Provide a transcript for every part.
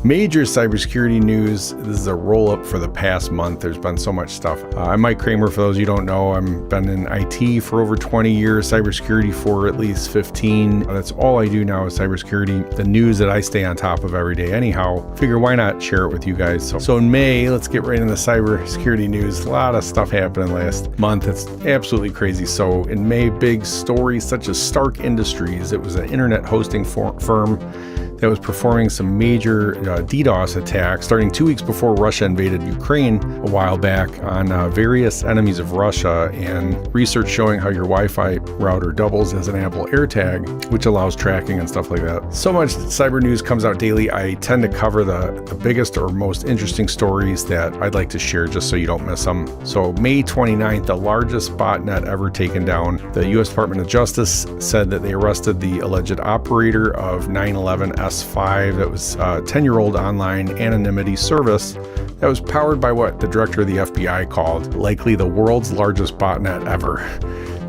Major cybersecurity news. This is a roll-up for the past month. There's been so much stuff. I'm Mike Kramer, for those of you who don't know. I've been in IT for over 20 years, cybersecurity for at least 15. That's all I do now is cybersecurity. The news that I stay on top of every day anyhow. Figure why not share it with you guys. So in May, let's get right into cybersecurity news. A lot of stuff happening last month. It's absolutely crazy. So in May, big stories such as Stark Industries. It was an internet hosting firm that was performing some major DDoS attacks starting 2 weeks before Russia invaded Ukraine a while back on various enemies of Russia, and research showing how your Wi-Fi router doubles as an Apple AirTag, which allows tracking and stuff like that. So much cyber news comes out daily. I tend to cover the biggest or most interesting stories that I'd like to share just so you don't miss them. So May 29th, the largest botnet ever taken down. The U.S. Department of Justice said that they arrested the alleged operator of 9/11 S5. That was a 10-year-old online anonymity service that was powered by what the director of the FBI called likely the world's largest botnet ever.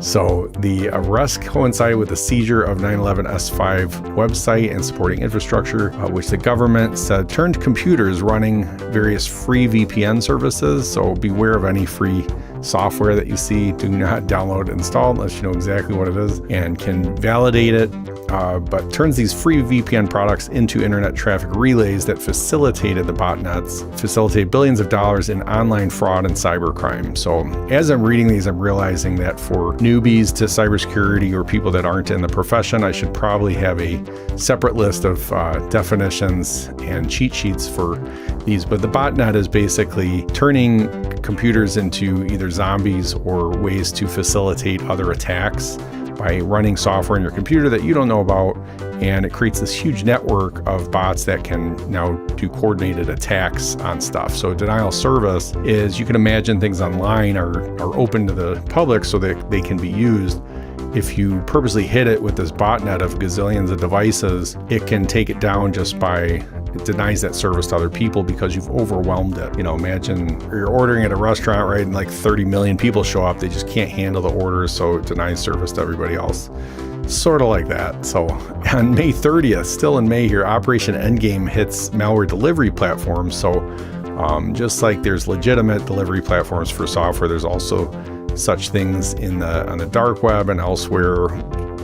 So the arrest coincided with the seizure of 9/11 S5 website and supporting infrastructure, which the government said turned computers running various free VPN services. So beware of any free software that you see. Do not download and install unless you know exactly what it is and can validate it. But turns these free VPN products into internet traffic relays that facilitated the botnets, facilitate billions of dollars in online fraud and cybercrime. So as I'm reading these, I'm realizing that for newbies to cybersecurity or people that aren't in the profession, I should probably have a separate list of definitions and cheat sheets for these. But the botnet is basically turning computers into either zombies or ways to facilitate other attacks by running software in your computer that you don't know about, and it creates this huge network of bots that can now do coordinated attacks on stuff. So denial of service is, you can imagine things online are open to the public so that they can be used. If you purposely hit it with this botnet of gazillions of devices, it can take it down just by, it denies that service to other people because you've overwhelmed it. You know, imagine you're ordering at a restaurant, right, and like 30 million people show up. They just can't handle the orders, so it denies service to everybody else. Sort of like that. So on May 30th, still in May here, Operation Endgame hits malware delivery platforms. So just like there's legitimate delivery platforms for software, there's also such things on the dark web and elsewhere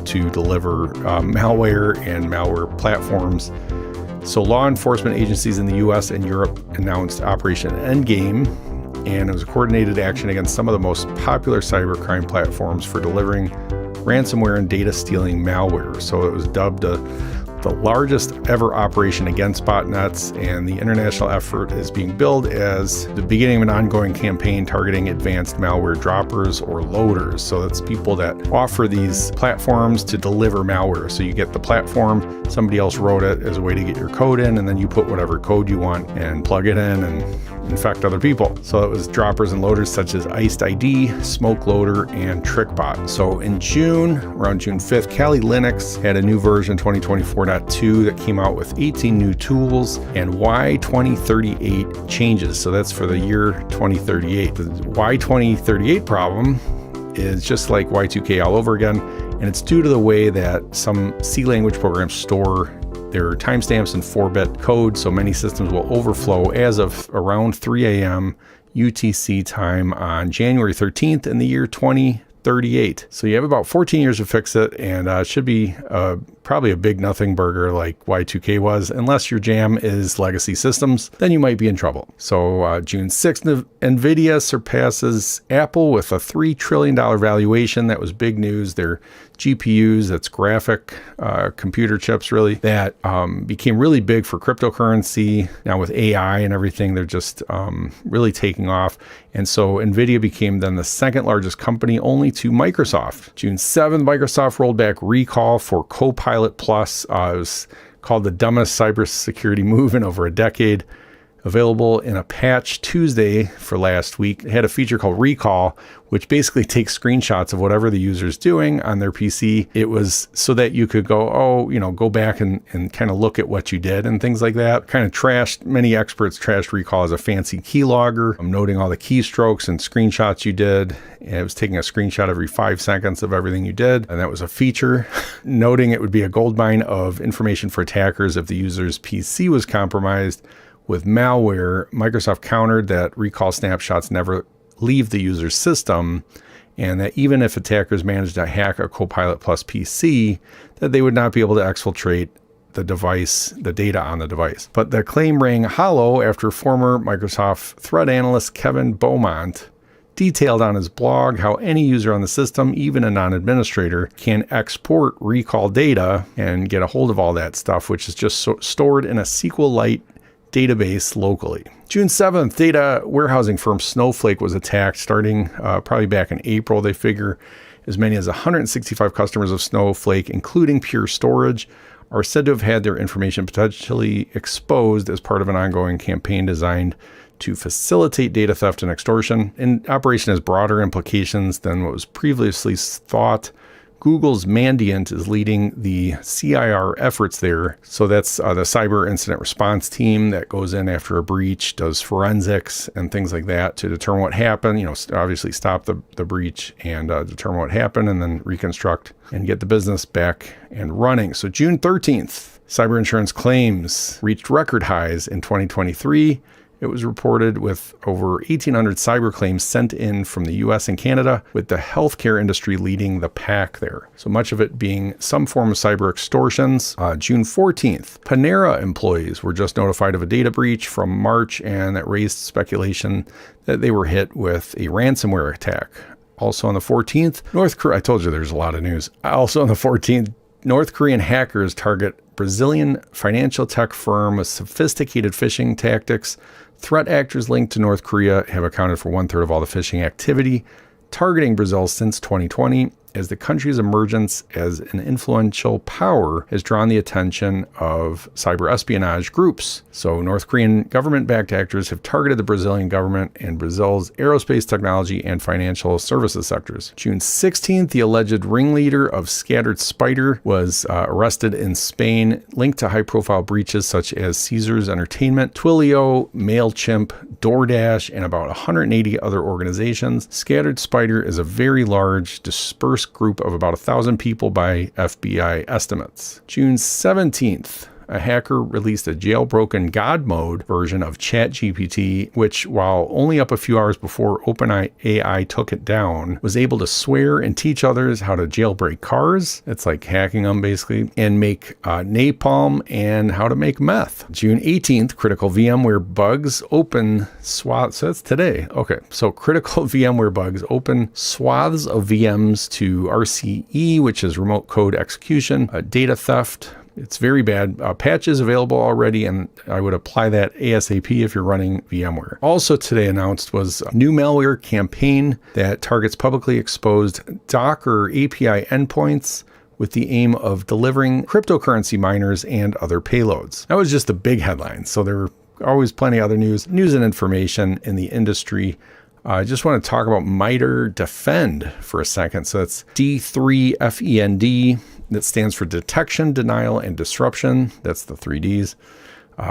to deliver malware and malware platforms. So law enforcement agencies in the US and Europe announced Operation Endgame, and it was a coordinated action against some of the most popular cybercrime platforms for delivering ransomware and data stealing malware. So it was dubbed the largest ever operation against botnets, and the international effort is being billed as the beginning of an ongoing campaign targeting advanced malware droppers or loaders. So that's people that offer these platforms to deliver malware. So you get the platform, somebody else wrote it as a way to get your code in, and then you put whatever code you want and plug it in and infect other people. So it was droppers and loaders such as Iced ID, Smoke Loader, and TrickBot. So in June, around June 5th, Kali Linux had a new version 2024.2 that came out with 18 new tools and Y2038 changes. So that's for the year 2038. The Y2038 problem is just like Y2K all over again, and it's due to the way that some C language programs store their timestamps in 4-bit code, so many systems will overflow as of around 3 a.m. UTC time on January 13th in the year 2038. So you have about 14 years to fix it, and it should be probably a big nothing burger like Y2K was. Unless your jam is legacy systems, then you might be in trouble. So June 6th, NVIDIA surpasses Apple with a $3 trillion valuation. That was big news. Their GPUs, that's graphic computer chips really, that became really big for cryptocurrency. Now with AI and everything, they're just really taking off. And so NVIDIA became then the second largest company only to Microsoft. June 7th, Microsoft rolled back recall for Copilot Plus. It was called the dumbest cybersecurity move in over a decade. Available in a patch Tuesday for last week. It had a feature called Recall, which basically takes screenshots of whatever the user's doing on their PC. It was so that you could go back and kind of look at what you did and things like that. Kind of many experts trashed Recall as a fancy keylogger, noting all the keystrokes and screenshots you did. And it was taking a screenshot every 5 seconds of everything you did. And that was a feature. Noting it would be a goldmine of information for attackers if the user's PC was compromised. With malware, Microsoft countered that Recall snapshots never leave the user's system, and that even if attackers managed to hack a Copilot Plus PC, that they would not be able to exfiltrate the data on the device. But the claim rang hollow after former Microsoft threat analyst Kevin Beaumont detailed on his blog how any user on the system, even a non-administrator, can export Recall data and get a hold of all that stuff, which is just stored in a SQLite database locally. June 7th, data warehousing firm Snowflake was attacked starting probably back in April. They figure as many as 165 customers of Snowflake, including Pure Storage, are said to have had their information potentially exposed as part of an ongoing campaign designed to facilitate data theft and extortion. And operation has broader implications than what was previously thought. Google's Mandiant is leading the CIR efforts there. So that's the cyber incident response team that goes in after a breach, does forensics and things like that to determine what happened, obviously stop the breach and determine what happened and then reconstruct and get the business back and running. So June 13th, cyber insurance claims reached record highs in 2023. It was reported with over 1,800 cyber claims sent in from the US and Canada, with the healthcare industry leading the pack there. So much of it being some form of cyber extortions. June 14th, Panera employees were just notified of a data breach from March, and that raised speculation that they were hit with a ransomware attack. Also on the 14th, North Korea, I told you there's a lot of news. Also on the 14th, North Korean hackers target Brazilian financial tech firm with sophisticated phishing tactics. Threat actors linked to North Korea have accounted for 1/3 of all the phishing activity targeting Brazil since 2020, as the country's emergence as an influential power has drawn the attention of cyber espionage groups. So North Korean government-backed actors have targeted the Brazilian government and Brazil's aerospace technology and financial services sectors. June 16th, the alleged ringleader of Scattered Spider was arrested in Spain, linked to high-profile breaches such as Caesars Entertainment, Twilio, MailChimp, DoorDash, and about 180 other organizations. Scattered Spider is a very large, dispersed group of about 1,000 people by FBI estimates. June 17th, a hacker released a jailbroken God mode version of ChatGPT, which, while only up a few hours before OpenAI took it down, was able to swear and teach others how to jailbreak cars. It's like hacking them basically, and make napalm and how to make meth. June 18th, critical VMware bugs open swaths. So that's today. Okay, so critical VMware bugs open swaths of VMs to RCE, which is remote code execution, data theft. It's very bad. Patches available already, and I would apply that ASAP if you're running VMware. Also today announced was a new malware campaign that targets publicly exposed Docker API endpoints with the aim of delivering cryptocurrency miners and other payloads. That was just the big headlines. So there were always plenty of other news and information in the industry. I just want to talk about MITRE Defend for a second. So that's D3FEND. That stands for Detection, Denial, and Disruption. That's the 3Ds.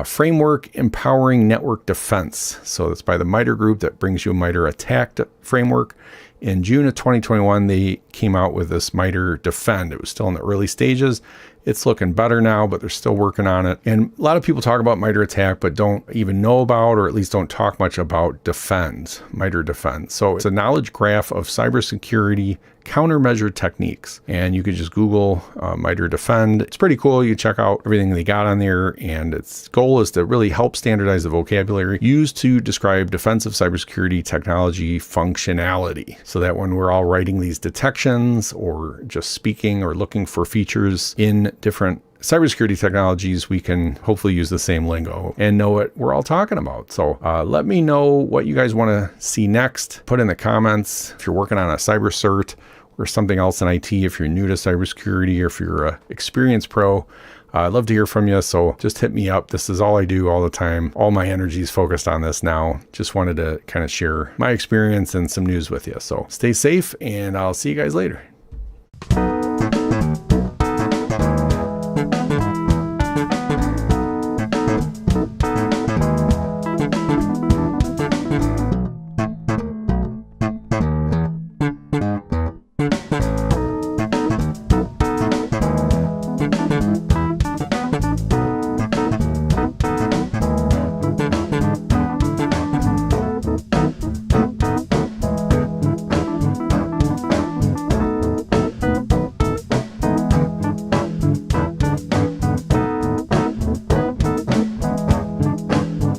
Framework Empowering Network Defense. So that's by the MITRE group that brings you a MITRE attack framework. In June of 2021, they came out with this MITRE Defend. It was still in the early stages. It's looking better now, but they're still working on it. And a lot of people talk about MITRE attack, but don't even know about, or at least don't talk much about Defend, MITRE Defend. So it's a knowledge graph of cybersecurity countermeasure techniques. And you could just Google MITRE Defend. It's pretty cool. You check out everything they got on there. And its goal is to really help standardize the vocabulary used to describe defensive cybersecurity technology functionality. So that when we're all writing these detections or just speaking or looking for features in different cybersecurity technologies, we can hopefully use the same lingo and know what we're all talking about. So let me know what you guys want to see next. Put in the comments if you're working on a cyber cert or something else in IT, if you're new to cybersecurity or if you're an experienced pro. I'd love to hear from you. So just hit me up. This is all I do all the time. All my energy is focused on this now. Just wanted to kind of share my experience and some news with you. So stay safe, and I'll see you guys later.